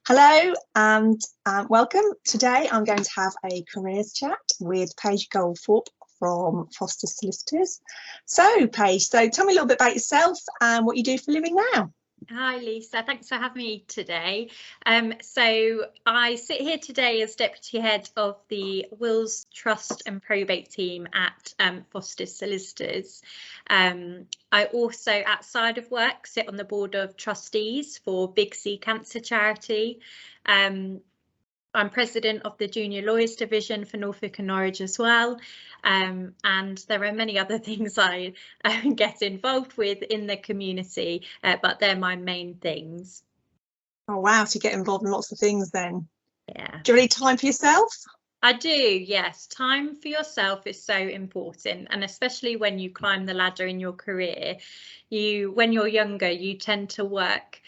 Hello and welcome. Today I'm going to have a careers chat with Paige Goldthorpe from Foster Solicitors. So Paige, tell me a little bit about yourself and what you do for a living now. Hi Lisa, thanks for having me today. So I sit here today as Deputy Head of the Wills, Trust and Probate team at Foster Solicitors. I also, outside of work, sit on the board of trustees for Big C Cancer Charity. I'm president of the Junior Lawyers Division for Norfolk and Norwich as well, and there are many other things I get involved with in the community, but they're my main things. Oh wow, so you get involved in lots of things then. Yeah. Do you have any time for yourself? I do, yes. Time for yourself is so important, and especially when you climb the ladder in your career. When you're younger, you tend to work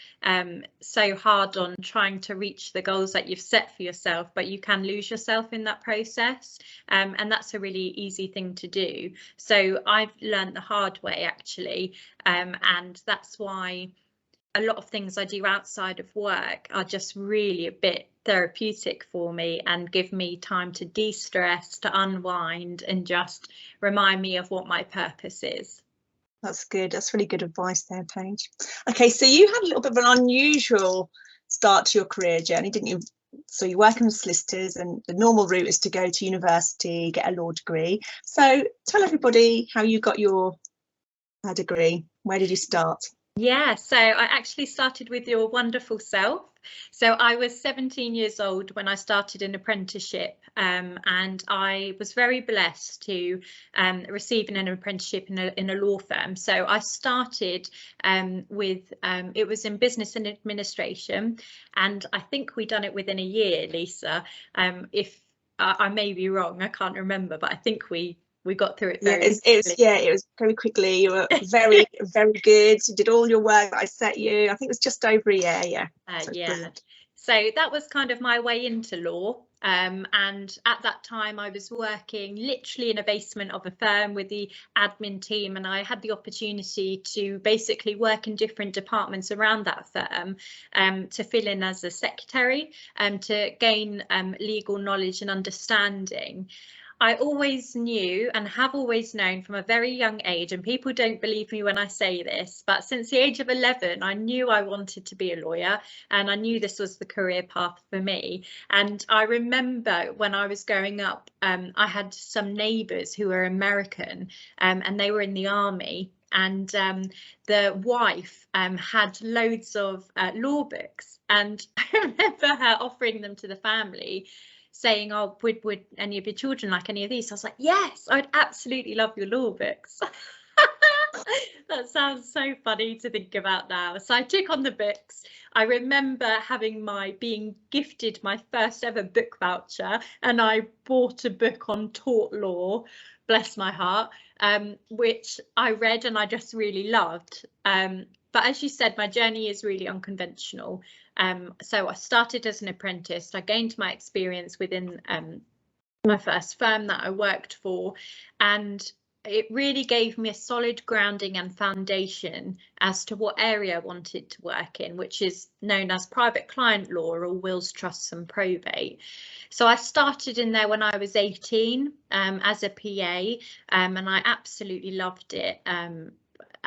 so hard on trying to reach the goals that you've set for yourself, but you can lose yourself in that process, and that's a really easy thing to do. So I've learned the hard way, actually, and that's why a lot of things I do outside of work are just really a bit therapeutic for me and give me time to de-stress, to unwind, and just remind me of what my purpose is. That's good. That's really good advice there, Paige. Okay, so you had a little bit of an unusual start to your career journey, didn't you? So you're working with solicitors and the normal route is to go to university, get a law degree. So tell everybody how you got your degree. Where did you start? Yeah, so I actually started with your wonderful self. So I was 17 years old when I started an apprenticeship, and I was very blessed to receive an apprenticeship in a law firm. So I started with, it was in business and administration, and I think we done it within a year, Lisa. If I may be wrong, I can't remember, but I think we got through it very it was very quickly. You were very good. You did all your work that I set you. I think it was just over a year. Yeah. So that was kind of my way into law, and at that time I was working literally in a basement of a firm with the admin team, and I had the opportunity to basically work in different departments around that firm, to fill in as a secretary, to gain legal knowledge and understanding. I always knew and have always known from a very young age, and people don't believe me when I say this, but since the age of 11, I knew I wanted to be a lawyer, and I knew this was the career path for me. And I remember when I was growing up, I had some neighbours who were American, and they were in the army. And the wife had loads of law books, and I remember her offering them to the family, saying, oh, would any of your children like any of these? I was like, yes, I'd absolutely love your law books. That sounds so funny to think about now. So I took on the books. I remember being gifted my first ever book voucher, and I bought a book on tort law, bless my heart, which I read and I just really loved. But as you said, my journey is really unconventional. So I started as an apprentice. I gained my experience within my first firm that I worked for, and it really gave me a solid grounding and foundation as to what area I wanted to work in, which is known as private client law or wills, trusts and probate. So I started in there when I was 18 as a PA, and I absolutely loved it.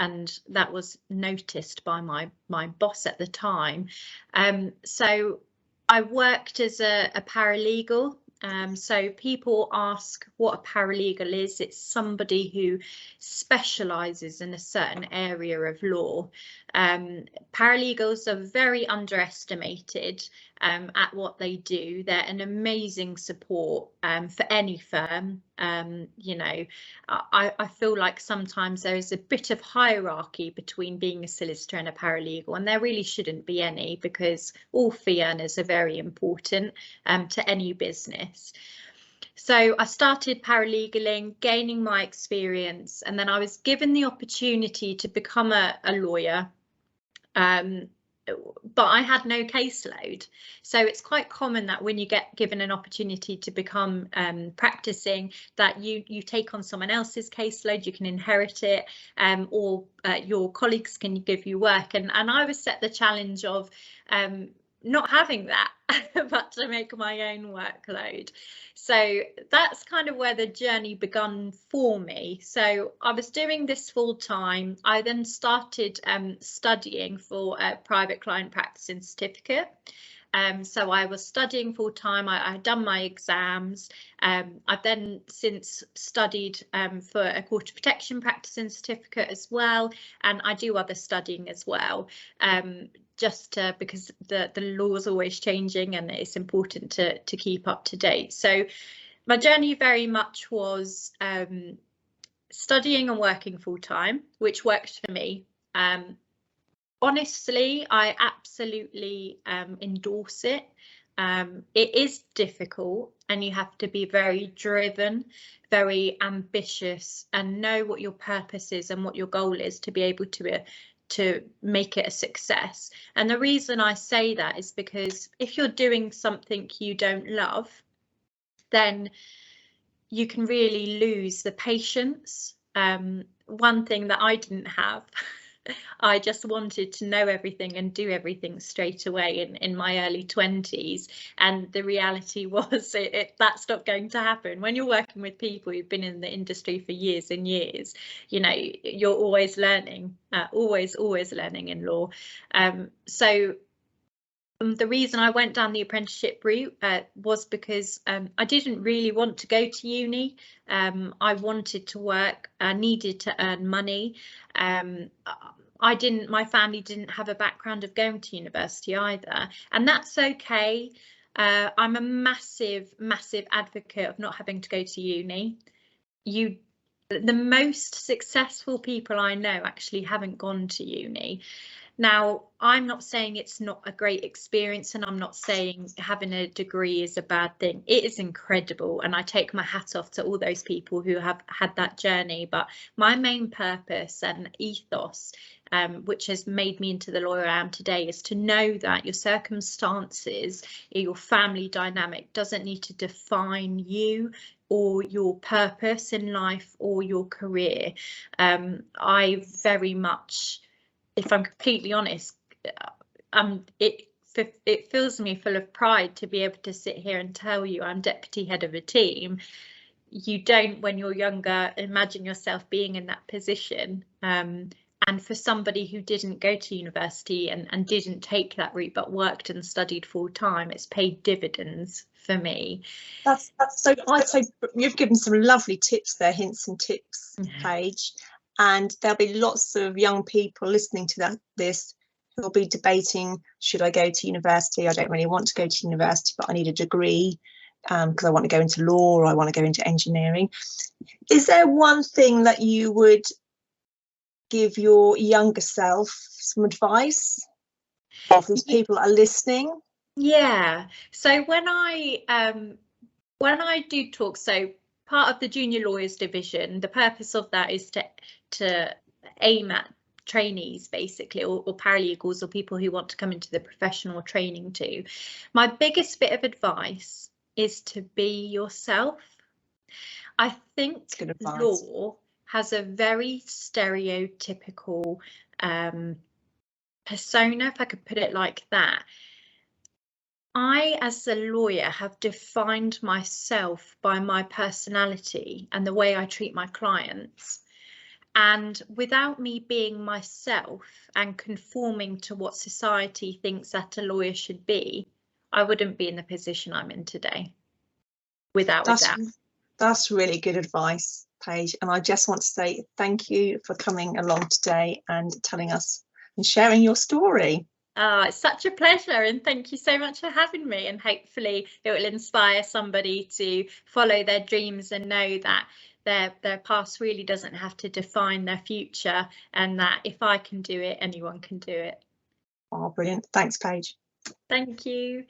And that was noticed by my boss at the time. So I worked as a paralegal. So people ask what a paralegal is. It's somebody who specialises in a certain area of law. Paralegals are very underestimated at what they do. They're an amazing support for any firm. You know, I feel like sometimes there is a bit of hierarchy between being a solicitor and a paralegal, and there really shouldn't be any, because all fee earners are very important to any business. So I started paralegaling, gaining my experience, and then I was given the opportunity to become a lawyer. But I had no caseload. So it's quite common that when you get given an opportunity to become practicing, that you take on someone else's caseload, you can inherit it, or your colleagues can give you work. And I was set the challenge of not having that, but to make my own workload. So that's kind of where the journey began for me. So I was doing this full time. I then started studying for a private client practicing certificate. So I was studying full time. I had done my exams. I've then since studied for a quarter protection practicing certificate as well, and I do other studying as well. Just because the law is always changing and it's important to keep up to date. So my journey very much was studying and working full time, which worked for me. Honestly, I absolutely endorse it. It is difficult and you have to be very driven, very ambitious, and know what your purpose is and what your goal is to be able to make it a success. And the reason I say that is because if you're doing something you don't love, then you can really lose the patience. One thing that I didn't have, I just wanted to know everything and do everything straight away in my early 20s. And the reality was that's not going to happen. When you're working with people who've been in the industry for years and years, you know, you're always learning, always learning in law. So the reason I went down the apprenticeship route was because I didn't really want to go to uni. I wanted to work, I needed to earn money. My family didn't have a background of going to university either, and that's okay. I'm a massive advocate of not having to go to uni. The most successful people I know actually haven't gone to uni. Now, I'm not saying it's not a great experience, and I'm not saying having a degree is a bad thing. It is incredible, and I take my hat off to all those people who have had that journey. But my main purpose and ethos, which has made me into the lawyer I am today, is to know that your circumstances, your family dynamic doesn't need to define you or your purpose in life or your career. I very much, if I'm completely honest, it fills me full of pride to be able to sit here and tell you I'm deputy head of a team. You don't, when you're younger, imagine yourself being in that position. And for somebody who didn't go to university and didn't take that route but worked and studied full time, it's paid dividends for me. That's so, I'd say you've given some lovely tips there, hints and tips, Paige. And there'll be lots of young people listening to this who'll be debating, should I go to university? I don't really want to go to university, but I need a degree because I want to go into law or I want to go into engineering. Is there one thing that you would give your younger self some advice if these people are listening? Yeah, so when I do talk, so part of the junior lawyers division, the purpose of that is to aim at trainees basically, or paralegals, or people who want to come into the professional training too. My biggest bit of advice is to be yourself. I think law has a very stereotypical persona, if I could put it like that. I, as a lawyer, have defined myself by my personality and the way I treat my clients. And without me being myself and conforming to what society thinks that a lawyer should be, I wouldn't be in the position I'm in today. Without a doubt. That's really good advice, Paige. And I just want to say thank you for coming along today and telling us and sharing your story. It's such a pleasure, and thank you so much for having me, and hopefully it will inspire somebody to follow their dreams and know that their past really doesn't have to define their future, and that if I can do it, anyone can do it. Oh, brilliant. Thanks, Paige. Thank you.